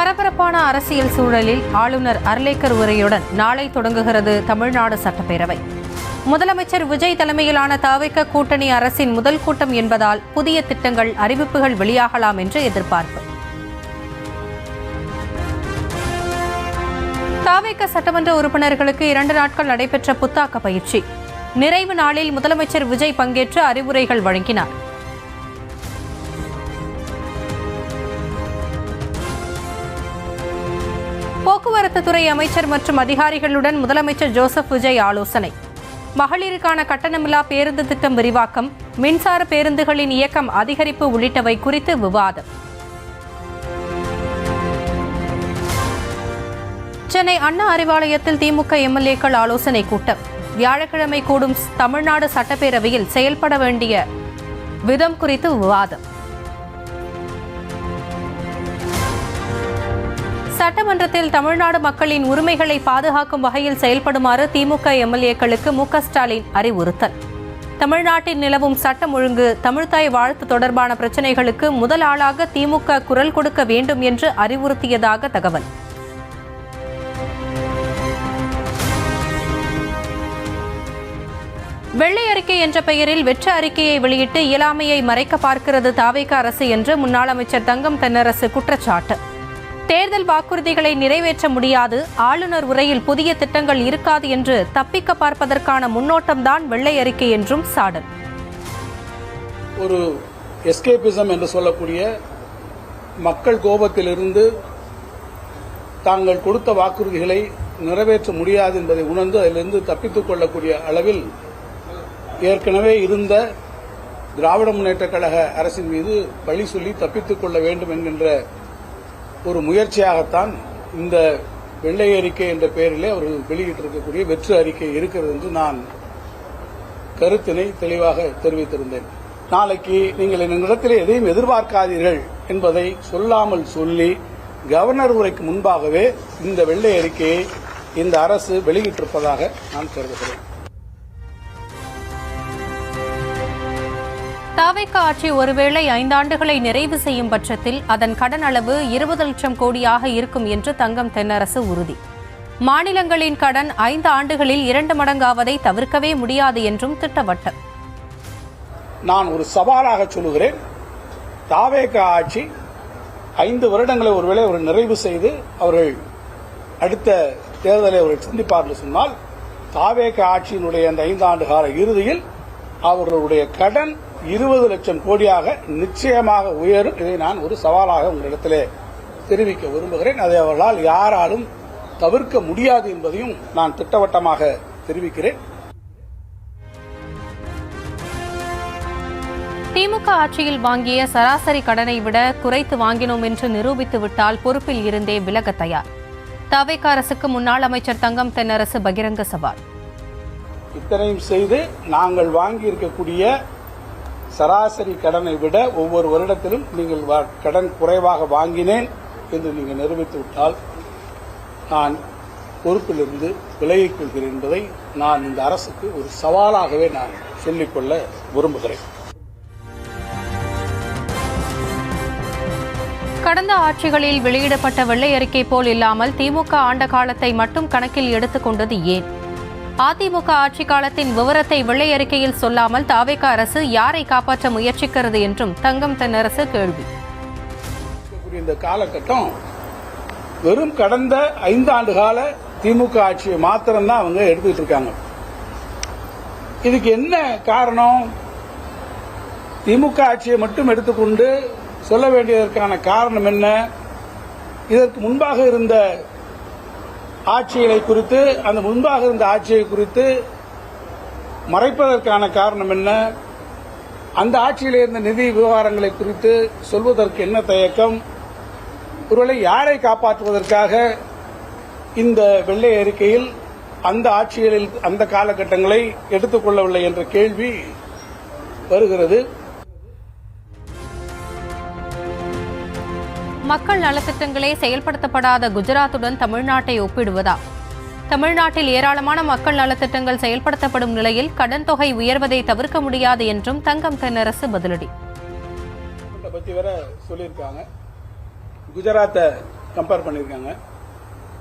பரபரப்பான அரசியல் சூழலில் ஆளுநர் அர்லேக்கர் உரையுடன் நாளை தொடங்குகிறது தமிழ்நாடு சட்டப்பேரவை. முதலமைச்சர் விஜய் தலைமையிலான தவிக கூட்டணி அரசின் முதல் கூட்டம் என்பதால் புதிய திட்டங்கள், அறிவிப்புகள் வெளியாகலாம் என்று எதிர்பார்ப்பு. தவிக சட்டமன்ற உறுப்பினர்களுக்கு 2 நாட்கள் நடைபெற்ற புத்தாக்க பயிற்சி. நிறைவு நாளில் முதலமைச்சர் விஜய் பங்கேற்று அறிவுரைகள் வழங்கினார். போக்குவரத்து துறை அமைச்சர் மற்றும் அதிகாரிகளுடன் முதலமைச்சர் ஜோசப் விஜய் ஆலோசனை. மகளிருக்கான கட்டணமில்லா பேருந்து திட்டம் விரிவாக்கம், மின்சார பேருந்துகளின் இயக்கம் அதிகரிப்பு உள்ளிட்டவை குறித்து விவாதம். சென்னை அண்ணா அறிவாலயத்தில் திமுக எம்எல்ஏக்கள் ஆலோசனை கூட்டம். வியாழக்கிழமை கூடும் தமிழ்நாடு சட்டப்பேரவையில் செயல்பட வேண்டிய விதம் குறித்து விவாதம். சட்டமன்றத்தில் தமிழ்நாடு மக்களின் உரிமைகளை பாதுகாக்கும் வகையில் செயல்படுமாறு திமுக எம்எல்ஏக்களுக்கு மு.க. ஸ்டாலின் அறிவுறுத்தல். தமிழ்நாட்டில் நிலவும் சட்டம் ஒழுங்கு, தமிழ்தாய் வாழ்த்து தொடர்பான பிரச்சினைகளுக்கு முதல் ஆளாக திமுக குரல் கொடுக்க வேண்டும் என்று அறிவுறுத்தியதாக தகவல். வெள்ளை அறிக்கை என்ற பெயரில் வெற்று அறிக்கையை வெளியிட்டு இயலாமையை மறைக்க பார்க்கிறது தவிக அரசு என்று முன்னாள் அமைச்சர் தங்கம் தென்னரசு குற்றச்சாட்டு. தேர்தல் வாக்குறுதிகளை நிறைவேற்ற முடியாது, ஆளுநர் உரையில் புதிய திட்டங்கள் இருக்காது என்று தப்பிக்க பார்ப்பதற்கான முன்னோட்டம்தான் வெள்ளை அறிக்கை என்றும் சாடல். ஒரு எஸ்கேபிசம் என்று சொல்லக்கூடிய மக்கள் கோபத்திலிருந்து தாங்கள் கொடுத்த வாக்குறுதிகளை நிறைவேற்ற முடியாது என்பதை உணர்ந்து அதிலிருந்து தப்பித்துக் கொள்ளக்கூடிய அளவில் ஏற்கனவே இருந்த திராவிட முன்னேற்றக் கழக அரசின் மீது பழி சொல்லி தப்பித்துக் கொள்ள வேண்டும் என்கின்ற ஒரு முயற்சியாகத்தான் இந்த வெள்ளை அறிக்கை என்ற பெயரிலே அவர்கள் வெளியிட்டிருக்கக்கூடிய வெற்று அறிக்கை இருக்கிறது என்று நான் கருத்தினை தெளிவாக தெரிவித்திருந்தேன். நாளைக்கு நீங்கள் என்னிடத்திலே எதையும் எதிர்பார்க்காதீர்கள் என்பதை சொல்லாமல் சொல்லி கவர்னர் உரைக்கு முன்பாகவே இந்த வெள்ளை அறிக்கையை இந்த அரசு வெளியிட்டிருப்பதாக நான் கருதுகிறேன். தவிக ஆட்சி ஒருவேளை 5 ஆண்டுகளை நிறைவு செய்யும் பட்சத்தில் அதன் கடன் அளவு 20 லட்சம் கோடியாக இருக்கும் என்று தங்கம் தென்னரசு உறுதி. மாநிலங்களின் கடன் 5 ஆண்டுகளில் 2 மடங்காவதை தவிர்க்கவே முடியாது என்றும் திட்டவட்டம். நான் ஒரு சவாலாக சொல்லுகிறேன். தவிக ஆட்சி 5 வருடங்களை ஒருவேளை ஒரு நிறைவு செய்து அவர்கள் அடுத்த தேர்தலை அவர்கள் சந்திப்பார்கள் சொன்னால் தவிக ஆட்சியினுடைய அந்த 5 ஆண்டு கால இறுதியில் அவர்களுடைய கடன் 20 லட்சம் கோடியாக நிச்சயமாக உயரும். இதை நான் ஒரு சவாலாக உங்களிடத்திலே தெரிவிக்க விரும்புகிறேன். அதை அவர்களால் யாராலும் தவிர்க்க முடியாது என்பதையும் நான் திட்டவட்டமாக தெரிவிக்கிறேன். திமுக ஆட்சியில் வாங்கிய சராசரி கடனை விட குறைத்து வாங்கினோம் என்று நிரூபித்துவிட்டால் பொறுப்பில் இருந்தே விலக தயார். தவிக அரசுக்கு முன்னாள் அமைச்சர் தங்கம் தென்னரசு பகிரங்க சவால். இத்தனையும் செய்து நாங்கள் வாங்கியிருக்கக்கூடிய சராசரி கடனை விட ஒவ்வொரு வருடத்திலும் நீங்கள் கடன் குறைவாக வாங்கினேன் என்று நீங்கள் நிரூபித்துவிட்டால் நான் பொறுப்பிலிருந்து விலகிக் கொள்கிறேன் என்பதை நான் இந்த அரசுக்கு ஒரு சவாலாகவே நான் சொல்லிக்கொள்ள விரும்புகிறேன். கடந்த ஆட்சிகளில் வெளியிடப்பட்ட வெள்ளை அறிக்கை போல் இல்லாமல் திமுக ஆண்ட காலத்தை மட்டும் கணக்கில் எடுத்துக் கொண்டது ஏன்? அதிமுக ஆட்சி காலத்தின் விவரத்தை வெள்ளை அறிக்கையில் சொல்லாமல் தவிக அரசு யாரை காப்பாற்ற முயற்சிக்கிறது என்றும் தங்கம் தென்னரசு கேள்வி. இந்த காலகட்டம் வெறும் கடந்த 5 ஆண்டு கால திமுக ஆட்சியை மாத்திரம்தான் அவங்க எடுத்துக்கிட்டு இருக்காங்க. இதுக்கு என்ன காரணம்? திமுக ஆட்சியை மட்டும் எடுத்துக்கொண்டு சொல்ல வேண்டியதற்கான காரணம் என்ன? இதற்கு முன்பாக இருந்த ஆட்சிகளை குறித்து, அந்த முன்பாக இருந்த ஆட்சியை குறித்து மறைப்பதற்கான காரணம் என்ன? அந்த ஆட்சியில் இருந்த நிதி விவகாரங்களை குறித்து சொல்வதற்கு என்ன தயக்கம்? ஒருவேளை யாரை காப்பாற்றுவதற்காக இந்த வெள்ளை அறிக்கையில் அந்த ஆட்சிகளில் அந்த காலகட்டங்களை எடுத்துக்கொள்ளவில்லை என்ற கேள்வி வருகிறது. மக்கள் நலத்திட்டங்களே செயல்படுத்தப்படாத குஜராத்துடன் தமிழ்நாட்டை ஒப்பிடுவதா? தமிழ்நாட்டில் ஏராளமான மக்கள் நலத்திட்டங்கள் செயல்படுத்தப்படும் நிலையில் கடன் தொகை உயர்வதை தவிர்க்க முடியாது என்றும் தங்கம் தென்னரசு பதிலடி. பத்தி வேற சொல்லியிருக்காங்க. குஜராத்தை கம்பேர் பண்ணியிருக்காங்க.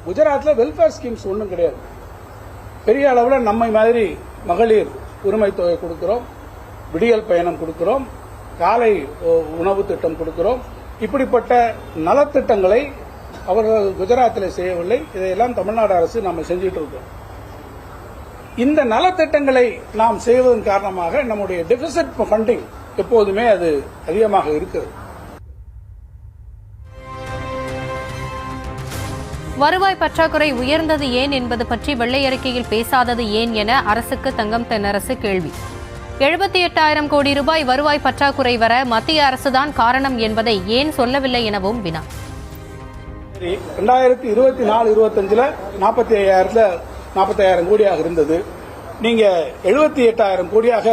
குஜராத்தில் வெல்ஃபேர் ஸ்கீம்ஸ் ஒன்றும் கிடையாது. பெரிய அளவில் நம்மை மாதிரி மகளிர் உரிமை தொகை கொடுக்கிறோம், விடியல் பயணம் கொடுக்கிறோம், காலை உணவு திட்டம் கொடுக்கிறோம். இப்படிப்பட்ட நலத்திட்டங்களை அவர்கள் குஜராத்தில் செய்யவில்லை. இதையெல்லாம் தமிழ்நாடு அரசு நாம் செஞ்சிட்டு இருக்கோம். இந்த நலத்திட்டங்களை நாம் செய்வதன் காரணமாக நம்முடைய டெபிசிட் ஃபண்டிங் எப்போதுமே அது அதிகமாக இருக்கிறது. வருவாய் பற்றாக்குறை உயர்ந்தது ஏன் என்பது பற்றி வெள்ளை அறிக்கையில் பேசாதது ஏன் என அரசுக்கு தங்கம் தென்னரசு கேள்வி. 78,000 கோடி ரூபாய் வருவாய் பற்றாக்குறை வர மத்திய அரசுதான் காரணம் என்பதை ஏன் சொல்லவில்லை எனவும் வினா. 2024-25 45,000 கோடியாக இருந்தது. நீங்க 78,000 கோடியாக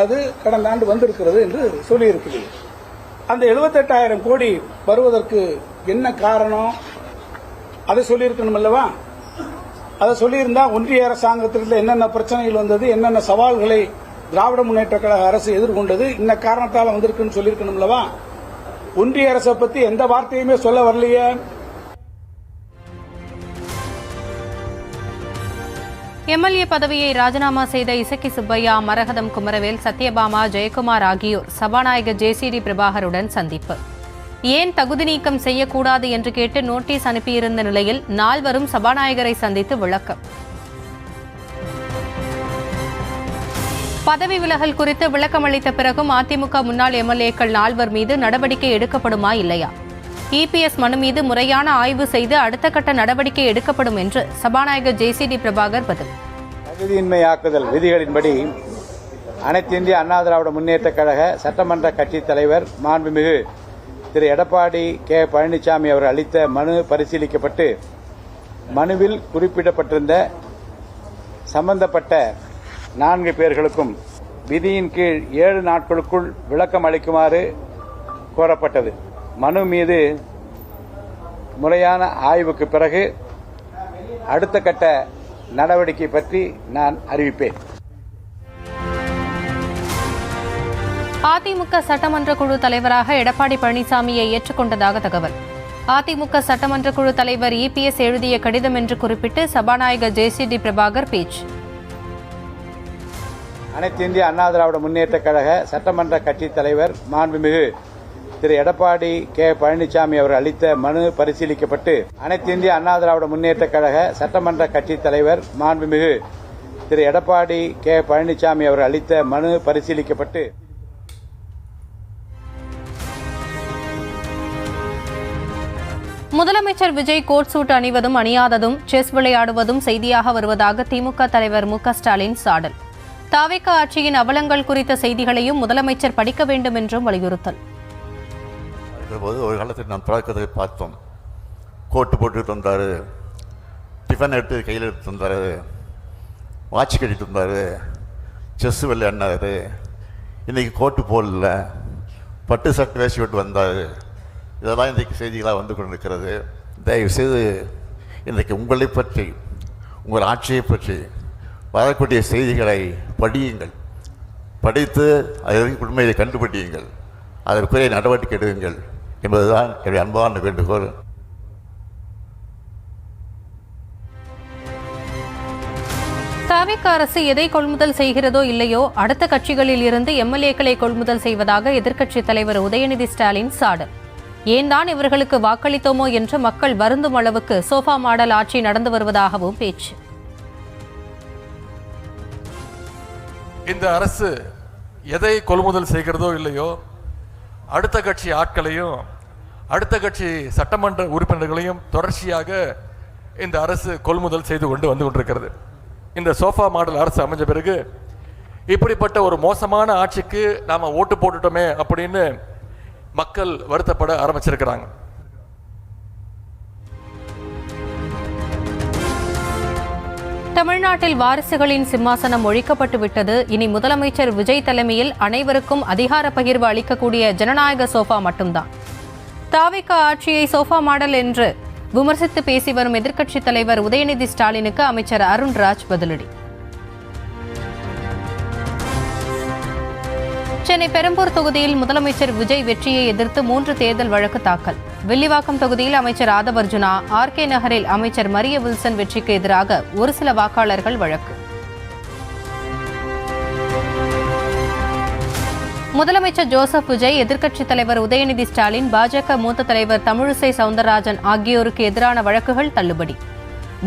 அது கடந்த ஆண்டு வந்திருக்கிறது என்று சொல்லியிருக்கிறீர்கள். அந்த 78,000 கோடி வருவதற்கு என்ன காரணம்? அதை சொல்லியிருக்கணும் அல்லவா? அதை சொல்லியிருந்தா ஒன்றிய அரசாங்கத்திற்கு என்னென்ன பிரச்சனைகள் வந்தது, என்னென்ன சவால்களை திராவிட முன்னேற்ற கழக அரசு எதிர்கொண்டது, இந்த காரணத்தால் வந்திருக்குன்னு சொல்லியிருக்கணும் அல்லவா? ஒன்றிய அரசை பத்தி எந்த வார்த்தையுமே சொல்ல வரலையே. எம்எல்ஏ பதவியை ராஜினாமா செய்த இசக்கி சுப்பையா, மரகதம் குமரவேல், சத்யபாமா, ஜெயக்குமார் ஆகியோர் சபாநாயகர் ஜே.சி.டி. பிரபாகருடன் சந்திப்பு. ஏன் தகுதி நீக்கம் செய்யக்கூடாது என்று கேட்டு நோட்டீஸ் அனுப்பியிருந்த நிலையில் நால்வரும் சபாநாயகரை சந்தித்து விளக்கம். பதவி விலகல் குறித்து விளக்கமளித்த பிறகும் அதிமுக முன்னாள் எம்எல்ஏக்கள் 4 மீது நடவடிக்கை எடுக்கப்படுமா இல்லையா? இபிஎஸ் மனு மீது முறையான ஆய்வு செய்து அடுத்த கட்ட நடவடிக்கை எடுக்கப்படும் என்று சபாநாயகர் ஜே.சி.டி. பிரபாகர் பதில். தகுதியின்மையாக்குதல் விதிகளின்படி அனைத்து இந்திய அண்ணா திராவிட முன்னேற்ற கழக சட்டமன்ற கட்சித் தலைவர் மாண்புமிகு திரு எடப்பாடி கே. பழனிசாமி அவர் அளித்த மனு பரிசீலிக்கப்பட்டு மனுவில் குறிப்பிடப்பட்டிருந்த சம்பந்தப்பட்ட 4 பேர்களுக்கும் விதியின் கீழ் 7 நாட்களுக்குள் விளக்கம் அளிக்குமாறு கோரப்பட்டது. மனு மீது முறையான ஆய்வுக்கு பிறகு அடுத்த கட்ட நடவடிக்கை பற்றி நான் அறிவிப்பேன். அதிமுக சட்டமன்ற குழு தலைவராக எடப்பாடி பழனிசாமியை ஏற்றுக்கொண்டதாக தகவல். அதிமுக சட்டமன்ற குழு தலைவர் இபிஎஸ் எழுதிய கடிதம் என்று குறிப்பிட்டு சபாநாயகர் ஜே.சி.டி. பிரபாகர் பேச்சு. அனைத்து இந்திய அண்ணா திராவிட முன்னேற்ற கழக சட்டமன்ற கட்சித் தலைவர் மாண்புமிகு திரு எடப்பாடி கே. பழனிசாமி அவர் அளித்த மனு பரிசீலிக்கப்பட்டு அனைத்து இந்திய அண்ணா திராவிட முன்னேற்ற கழக சட்டமன்ற கட்சித் தலைவர் மாண்புமிகு திரு எடப்பாடி கே. பழனிசாமி அவர் அளித்த மனு பரிசீலிக்கப்பட்டு முதலமைச்சர் விஜய் கோட் சூட் அணிவதும் அணியாததும் செஸ் விளையாடுவதும் செய்தியாக வருவதாக திமுக தலைவர் மு.க. ஸ்டாலின் சாடல். தாவேக ஆட்சியின் அவலங்கள் குறித்த செய்திகளையும் முதலமைச்சர் படிக்க வேண்டும் என்றும் வலியுறுத்தல். ஒரு காலத்தில் நாம் பழக்கத்தை பார்த்தோம். கோட்டு போட்டுட்டு வந்தார், டிஃபன் எடுத்து கையில் எடுத்து வந்தார், வாட்ச் கட்டிட்டு வந்தார், செஸ்ஸு விளையாடினார். இன்றைக்கி கோட்டு போடல, பட்டு சட்டை வேசி விட்டு வந்தார். இதெல்லாம் இன்றைக்கு செய்திகளாக வந்து கொண்டிருக்கிறது. தயவுசெய்து இன்றைக்கு உங்களை பற்றி, உங்கள் ஆட்சியை பற்றி வரக்கூடிய செய்திகளை படியுங்கள். படித்து அதற்கு உண்மையை கண்டுபிடியுங்கள், அதற்குரிய நடவடிக்கை எடுங்கள் என்பதுதான் என்னுடைய அன்பான வேண்டுகோள். தாவேக அரசு எதை கொள்முதல் செய்கிறதோ இல்லையோ அடுத்த கட்சிகளில் இருந்து எம்எல்ஏக்களை கொள்முதல் செய்வதாக எதிர்க்கட்சித் தலைவர் உதயநிதி ஸ்டாலின் சாடல். ஏன் தான் இவர்களுக்கு வாக்களித்தோமோ என்று மக்கள் வருந்தும் அளவுக்கு சோஃபா மாடல் ஆட்சி நடந்து வருவதாகவும் பேச்சு. இந்த அரசு எதை கொள்முதல் செய்கிறதோ இல்லையோ அடுத்த கட்சி ஆட்களையும் அடுத்த கட்சி சட்டமன்ற உறுப்பினர்களையும் தொடர்ச்சியாக இந்த அரசு கொள்முதல் செய்து கொண்டு வந்து கொண்டிருக்கிறது. இந்த சோஃபா மாடல் அரசு அமைஞ்ச பிறகு இப்படிப்பட்ட ஒரு மோசமான ஆட்சிக்கு நாம் ஓட்டு போட்டுட்டோமே அப்படின்னு மக்கள் வருத்தப்பட ஆரம்பிச்சிருக்கிறாங்க. தமிழ்நாட்டில் வாரிசுகளின் சிம்மாசனம் ஒழிக்கப்பட்டு விட்டது. இனி முதலமைச்சர் விஜய் தலைமையில் அனைவருக்கும் அதிகார பகிர்வு அளிக்கக்கூடிய ஜனநாயக சோஃபா மட்டும்தான். தாவேக ஆட்சியை சோஃபா மாடல் என்று விமர்சித்து பேசி வரும் எதிர்க்கட்சித் தலைவர் உதயநிதி ஸ்டாலினுக்கு அமைச்சர் அருண்ராஜ் பதிலடி. சென்னை பெரம்பூர் தொகுதியில் முதலமைச்சர் விஜய் வெற்றியை எதிர்த்து 3 தேர்தல் வழக்கு தாக்கல். வில்லிவாக்கம் தொகுதியில் அமைச்சர் ஆதவர்ஜுனா, ஆர்கே நகரில் அமைச்சர் மரிய வில்சன் வெற்றிக்கு எதிராக ஒரு சில வாக்காளர்கள் வழக்கு. முதலமைச்சர் ஜோசப் விஜய், எதிர்க்கட்சித் தலைவர் உதயநிதி ஸ்டாலின், பாஜக மூத்த தலைவர் தமிழிசை சவுந்தரராஜன் ஆகியோருக்கு எதிரான வழக்குகள் தள்ளுபடி.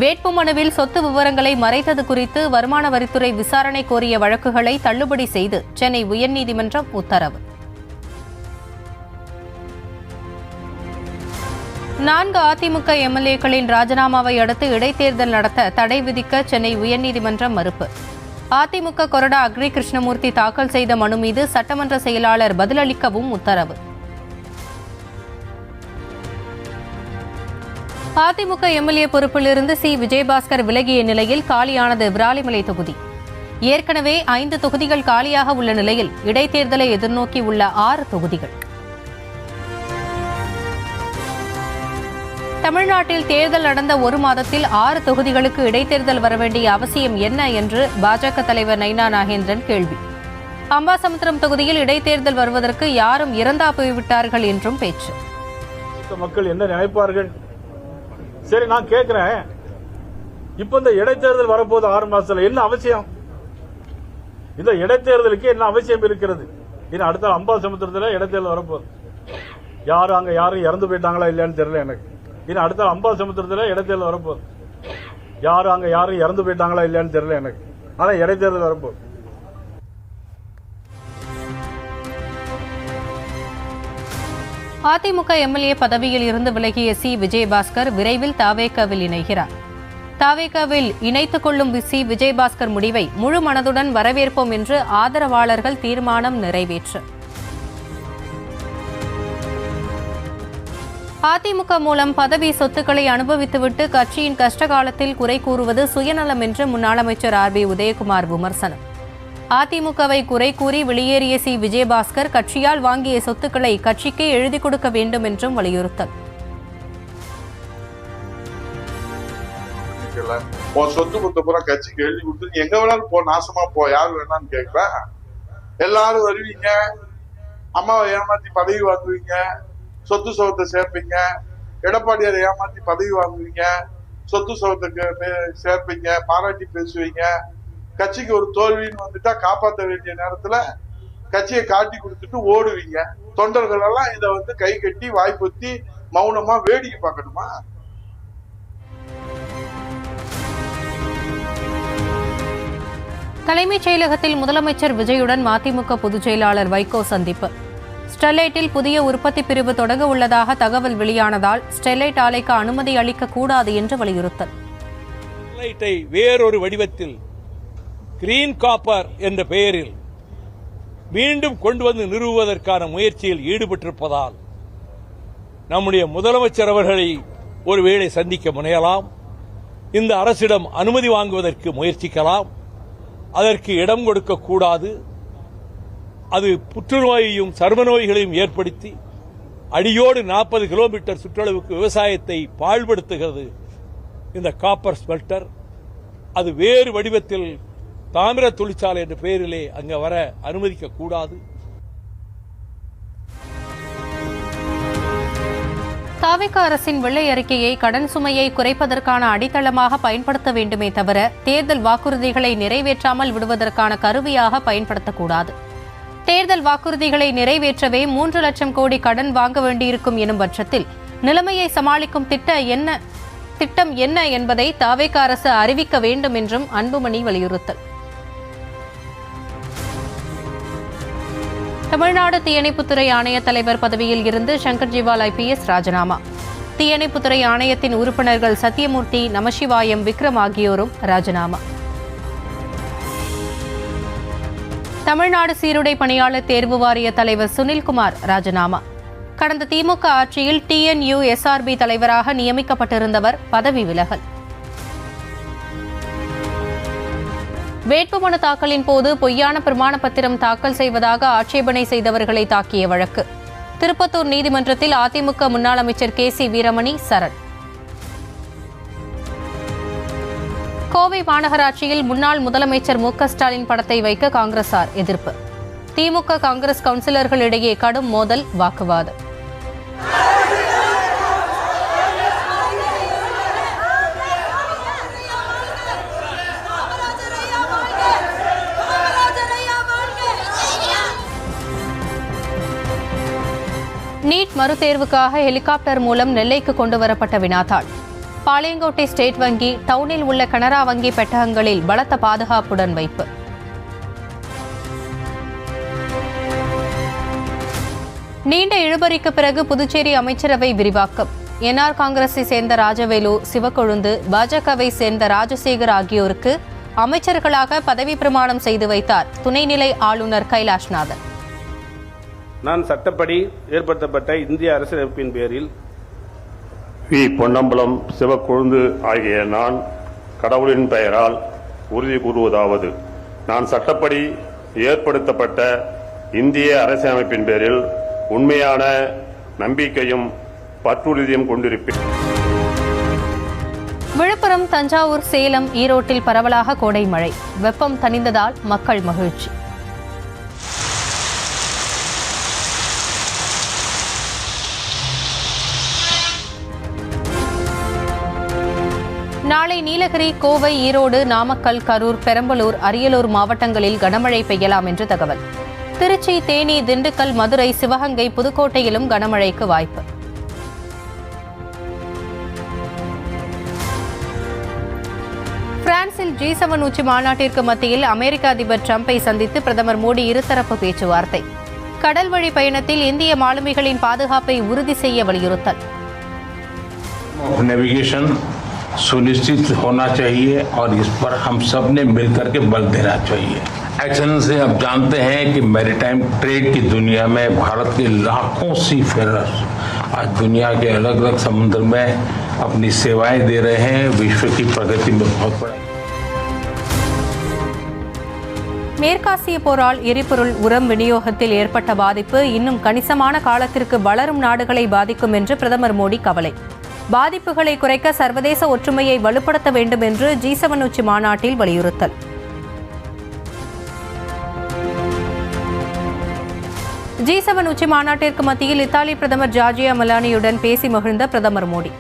வேட்புமனுவில் சொத்து விவரங்களை மறைத்தது குறித்து வருமான வரித்துறை விசாரணை கோரிய வழக்குகளை தள்ளுபடி செய்து சென்னை உயர்நீதிமன்றம் உத்தரவு. 4 அதிமுக எம்எல்ஏக்களின் ராஜினாமாவை அடுத்து இடைத்தேர்தல் நடத்த தடை விதிக்க சென்னை உயர்நீதிமன்றம் மறுப்பு. அதிமுக கொறடா அக்ரி கிருஷ்ணமூர்த்தி தாக்கல் செய்த மனு மீது சட்டமன்ற செயலாளர் பதிலளிக்கவும் உத்தரவு. அதிமுக எம்எல்ஏ பொறுப்பிலிருந்து சி. விஜயபாஸ்கர் விலகிய நிலையில் காலியானது விராலிமலை தொகுதி. ஏற்கனவே 5 தொகுதிகள் காலியாக உள்ள நிலையில் இடைத்தேர்தலை எதிர்நோக்கி உள்ள 6 தொகுதிகள். தமிழ்நாட்டில் தேர்தல் நடந்த 1 மாதத்தில் 6 தொகுதிகளுக்கு இடைத்தேர்தல் வரவேண்டிய அவசியம் என்ன என்று பாஜக தலைவர் நைனா நாகேந்திரன் கேள்வி. அம்பாசமுத்திரம் தொகுதியில் இடைத்தேர்தல் வருவதற்கு யாரும் இறந்தா போய்விட்டார்கள் என்றும் பேச்சு. மக்கள் என்ன நினைப்பார்கள்? சரி, நான் கேட்கிறேன், இப்ப இந்த இடைத்தேர்தல் வரப்போது 6 மாசத்துல என்ன அவசியம்? இந்த இடைத்தேர்தலுக்கு என்ன அவசியம் இருக்கிறது? இன்னும் அடுத்த அம்பாசமுத்திரத்தில் இடைத்தேர்தல் வரப்போகுது. அங்க யாரும் இறந்து போயிட்டாங்களா இல்லையான்னு தெரியல எனக்கு. இன்னும் அடுத்த அம்பாசமுத்திரத்தில் இடைத்தேர்தல் வரப்போகுது. அங்க யாரும் இறந்து போயிட்டாங்களா இல்லையான்னு தெரியல எனக்கு. ஆனா இடைத்தேர்தல் வரப்போகுது. அதிமுக எம்எல்ஏ பதவியில் இருந்து விலகிய சி. விஜயபாஸ்கர் விரைவில் தவேகவில் இணைகிறார். தவேகவில் இணைத்துக் கொள்ளும் சி. விஜயபாஸ்கர் முடிவை முழு மனதுடன் வரவேற்போம் என்று ஆதரவாளர்கள் தீர்மானம் நிறைவேற்று. அதிமுக மூலம் பதவி சொத்துக்களை அனுபவித்துவிட்டு கட்சியின் கஷ்டகாலத்தில் குறை கூறுவது சுயநலம் என்று முன்னாள் அமைச்சர் ஆர். பி. உதயகுமார் விமர்சனம். அதிமுகவை குறை கூறி வெளியேறிய சி. விஜயபாஸ்கர் கட்சியால் வாங்கிய சொத்துக்களை கட்சிக்கே எழுதி கொடுக்க வேண்டும் என்றும் வலியுறுத்தல். சொத்து கொடுத்த பூரா கட்சிக்கு எழுதி கொடுத்து எங்க வேணாலும் போ, நாசமா போ, யாரு வேணான்னு கேட்பேன். எல்லாரும் வருவீங்க, அம்மாவை ஏமாத்தி பதவி வாங்குவீங்க, சொத்து சோகத்தை சேர்ப்பீங்க. எடப்பாடியாரை ஏமாத்தி பதவி வாங்குவீங்க, சொத்து சோகத்துக்கு சேர்ப்பீங்க, பாராட்டி பேசுவீங்க. கட்சிக்கு ஒரு தோல்வின்னு வந்துட்டா காப்பாற்ற வேண்டிய நேரத்துல கட்சியை காட்டி கொடுத்துட்டு ஓடுவீங்க. தொண்டர்கள் எல்லாம் இதை கை கட்டி வாய்ப்பொத்தி மௌனமா வேடிக்கை பார்க்கணுமா? தலைமைச் செயலகத்தில் முதலமைச்சர் விஜயுடன் மதிமுக பொதுச் செயலாளர் வைகோ சந்திப்பு. ஸ்டெர்லைட்டில் புதிய உற்பத்தி பிரிவு தொடங்க உள்ளதாக தகவல் வெளியானதால் ஸ்டெர்லைட் ஆலைக்கு அனுமதி அளிக்க கூடாது என்று வலியுறுத்தல். ஸ்டெர்லைட்டை வேறொரு வடிவத்தில் கிரீன் காப்பர் என்ற பெயரில் மீண்டும் கொண்டு வந்து நிறுவுவதற்கான முயற்சியில் ஈடுபட்டிருப்பதால் நம்முடைய முதலமைச்சர் அவர்களை ஒருவேளை சந்திக்க முனையலாம். இந்த அரசிடம் அனுமதி வாங்குவதற்கு முயற்சிக்கலாம். அதற்கு இடம் கொடுக்கக்கூடாது. அது புற்றுநோயையும் சர்ம நோய்களையும் ஏற்படுத்தி அடியோடு 40 கிலோமீட்டர் சுற்றளவுக்கு விவசாயத்தை பாழ்படுத்துகிறது இந்த காப்பர் ஸ்மெல்டர். அது வேறு வடிவத்தில் தாமிர தொழிற்சாலை என்ற பெயரிலே அங்க வர அனுமதிக்க கூடாது. தவிக அரசின் வெள்ளை அறிக்கையை கடன் சுமையை குறைப்பதற்கான அடித்தளமாக பயன்படுத்த வேண்டுமே தவிர தேர்தல் வாக்குறுதிகளை நிறைவேற்றாமல் விடுவதற்கான கருவியாக பயன்படுத்தக்கூடாது. தேர்தல் வாக்குறுதிகளை நிறைவேற்றவே 3 லட்சம் கோடி கடன் வாங்க வேண்டியிருக்கும் எனும் பட்சத்தில் நிலைமையை சமாளிக்கும் திட்டம் என்ன என்பதை தவிக அரசு அறிவிக்க வேண்டும் என்றும் அன்புமணி வலியுறுத்தல். தமிழ்நாடு தீயணைப்புத்துறை ஆணைய தலைவர் பதவியில் இருந்து சங்கர் ஜிவால் IPS ராஜினாமா. தீயணைப்புத்துறை ஆணையத்தின் உறுப்பினர்கள் சத்தியமூர்த்தி, நமசிவாயம், விக்ரம் ஆகியோரும் ராஜினாமா. தமிழ்நாடு சீருடை பணியாளர் தேர்வு வாரிய தலைவர் சுனில்குமார் ராஜினாமா. கடந்த திமுக ஆட்சியில் TNU SRB தலைவராக நியமிக்கப்பட்டிருந்தவர் பதவி விலகல். வேட்புமனு தாக்கலின் போது பொய்யான பிரமாண பத்திரம் தாக்கல் செய்வதாக ஆட்சேபனை செய்தவர்களை தாக்கிய வழக்கு. திருப்பத்தூர் நீதிமன்றத்தில் அதிமுக முன்னாள் அமைச்சர் KC வீரமணி சரண். கோவை மாநகராட்சியில் முன்னாள் முதலமைச்சர் MK ஸ்டாலின் படத்தை வைக்க காங்கிரசார் எதிர்ப்பு. திமுக காங்கிரஸ் கவுன்சிலர்களிடையே கடும் மோதல், வாக்குவாதம். நீட் மறுதேர்வுக்காக ஹெலிகாப்டர் மூலம் நெல்லைக்கு கொண்டுவரப்பட்ட வினாத்தாள். பாளையங்கோட்டை ஸ்டேட் வங்கி, டவுனில் உள்ள கனரா வங்கி பெட்டகங்களில் பலத்த பாதுகாப்புடன் வைப்பு. நீண்ட இழுபறிக்கு பிறகு புதுச்சேரி அமைச்சரவை விரிவாக்கம். என்ஆர் காங்கிரஸை சேர்ந்த ராஜவேலு, சிவக்கொழுந்து, பாஜகவை சேர்ந்த ராஜசேகர் ஆகியோருக்கு அமைச்சர்களாக பதவி பிரமாணம் செய்து வைத்தார் துணைநிலை ஆளுநர் கைலாஷ்நாதன். நான் சட்டப்படி ஏற்படுத்தப்பட்ட இந்திய அரசியலமைப்பின் பேரில் வி. பொன்னம்பலம், சிவக்கொழுந்து ஆகிய நான் கடவுளின் பெயரால் உறுதி கூறுவதாவது: நான் சட்டப்படி ஏற்படுத்தப்பட்ட இந்திய அரசியலமைப்பின் பேரில் உண்மையான நம்பிக்கையும் பற்றுறுதியும் கொண்டிருப்பேன். விழுப்புரம், தஞ்சாவூர், சேலம், ஈரோட்டில் பரவலாக கோடை மழை. வெப்பம் தணிந்ததால் மக்கள் மகிழ்ச்சி. நாளை நீலகிரி, கோவை, ஈரோடு, நாமக்கல், கரூர், பெரம்பலூர், அரியலூர் மாவட்டங்களில் கனமழை பெய்யலாம் என்று தகவல். திருச்சி, தேனி, திண்டுக்கல், மதுரை, சிவகங்கை, புதுக்கோட்டையிலும் கனமழைக்கு வாய்ப்பு. பிரான்சில் G7 உச்சி மாநாட்டிற்கு மத்தியில் அமெரிக்க அதிபர் டிரம்பை சந்தித்து பிரதமர் மோடி இருதரப்பு பேச்சுவார்த்தை. கடல் வழி பயணத்தில் இந்திய மாலுமிகளின் பாதுகாப்பை உறுதி செய்ய வலியுறுத்தல். सुनिश्चित होना चाहिए और इस पर हम सब ने मिलकर के बल देना चाहिए. एक्सेलेंसी, आप जानते हैं कि मैरीटाइम ट्रेड की दुनिया में भारत के लाखों सी फेरर्स आज दुनिया के अलग अलग समुद्र में अपनी सेवाएं दे रहे हैं. विश्व की प्रगति में बहुत बड़ा. மேற்காசிய போரால் எரிபொருள், உரம் விநியோகத்தில் ஏற்பட்ட பாதிப்பு இன்னும் கணிசமான காலத்திற்கு வளரும் நாடுகளை பாதிக்கும் என்று பிரதமர் மோடி கவலை. பாதிப்புகளை குறைக்க சர்வதேச ஒற்றுமையை வலுப்படுத்த வேண்டும் என்று G7 உச்சி மாநாட்டில் வலியுறுத்தல். G7 உச்சி மாநாட்டிற்கு மத்தியில் இத்தாலி பிரதமர் ஜார்ஜியா மெலானியுடன் பேசி மகிழ்ந்த பிரதமர் மோடி.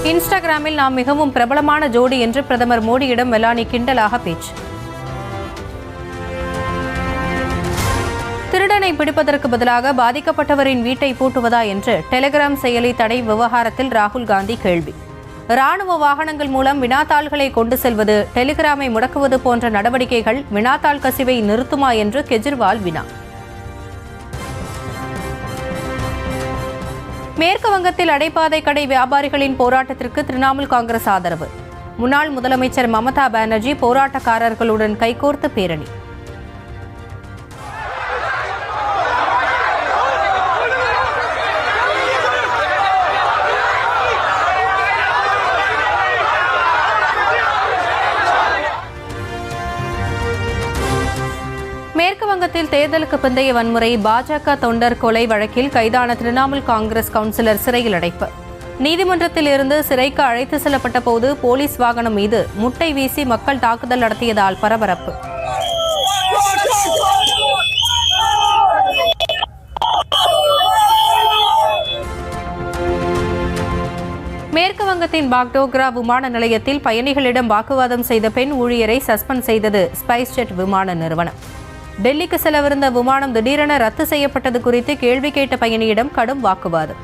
இன்ஸ்டாகிராமில் நாம் மிகவும் பிரபலமான ஜோடி என்று பிரதமர் மோடியிடம் மெலானி கிண்டலாக பேச்சு. திருடனை பிடிப்பதற்கு பதிலாக பாதிக்கப்பட்டவரின் வீட்டை பூட்டுவதா என்று டெலிகிராம் செயலி தடை விவகாரத்தில் ராகுல் காந்தி கேள்வி. ராணுவ வாகனங்கள் மூலம் வினாத்தாள்களை கொண்டு செல்வது, டெலிகிராமை முடக்குவது போன்ற நடவடிக்கைகள் வினாத்தாள் கசிவை நிறுத்துமா என்று கெஜ்ரிவால் வினா. மேற்கு வங்கத்தில் அடைபாதை கடை வியாபாரிகளின் போராட்டத்திற்கு திரிணாமுல் காங்கிரஸ் ஆதரவு. முன்னாள் முதலமைச்சர் மமதா பானர்ஜி போராட்டக்காரர்களுடன் கைகோர்த்து பேரணி. மேற்கு வங்கத்தில் தேர்தலுக்கு பிந்தைய வன்முறை, பாஜக தொண்டர் கொலை வழக்கில் கைதான திரிணாமுல் காங்கிரஸ் கவுன்சிலர் சிறையில் அடைப்பு. நீதிமன்றத்தில் இருந்து சிறைக்கு அழைத்து செல்லப்பட்ட போது போலீஸ் வாகனம் மீது முட்டை வீசி மக்கள் தாக்குதல் நடத்தியதால் பரபரப்பு. மேற்கு வங்கத்தின் பாக்டோக்ரா விமான நிலையத்தில் பயணிகளிடம் வாக்குவாதம் செய்த பெண் ஊழியரை சஸ்பெண்ட் செய்தது ஸ்பைஸ் ஜெட் விமான நிறுவனம். டெல்லிக்கு செல்லவிருந்த விமானம் திடீரென ரத்து செய்யப்பட்டது குறித்து கேள்வி கேட்ட பயணியிடம் கடும் வாக்குவாதம்.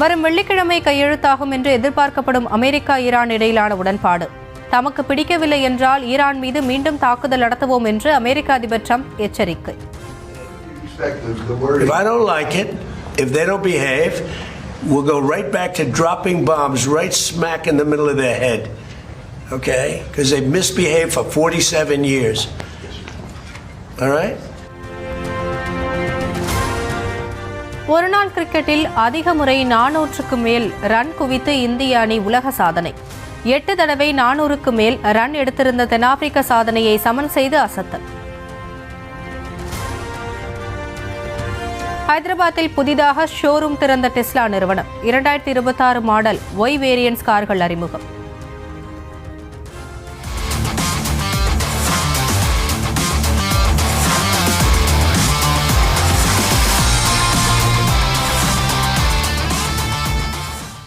வரும் வெள்ளிக்கிழமை கையெழுத்தாகும் என்று எதிர்பார்க்கப்படும் அமெரிக்கா ஈரான் இடையிலான உடன்பாடு. தமக்கு பிடிக்கவில்லை என்றால் ஈரான் மீது மீண்டும் தாக்குதல் நடத்துவோம் என்று அமெரிக்க அதிபர் ட்ரம்ப் எச்சரிக்கை. If I don't like it, if they don't behave, we'll go right back to dropping bombs right smack in the middle of their head. Okay? Because they've misbehaved for 47 years. All right? ஒருநாள் கிரிக்கெட்டில் அதிக முறை 400க்கு மேல் run குவித்து இந்திய அணி உலக சாதனை. 8 தடவை 400க்கு மேல் ரன் எடுத்திருந்த தென்னாப்பிரிக்க சாதனையை சமன் செய்து அசத்தல். ஹைதராபாத்தில் புதிதாக ஷோரூம் திறந்த டெஸ்லா நிறுவனம். 2026 மாடல் ஒய் வேரியன்ஸ் கார்கள் அறிமுகம்.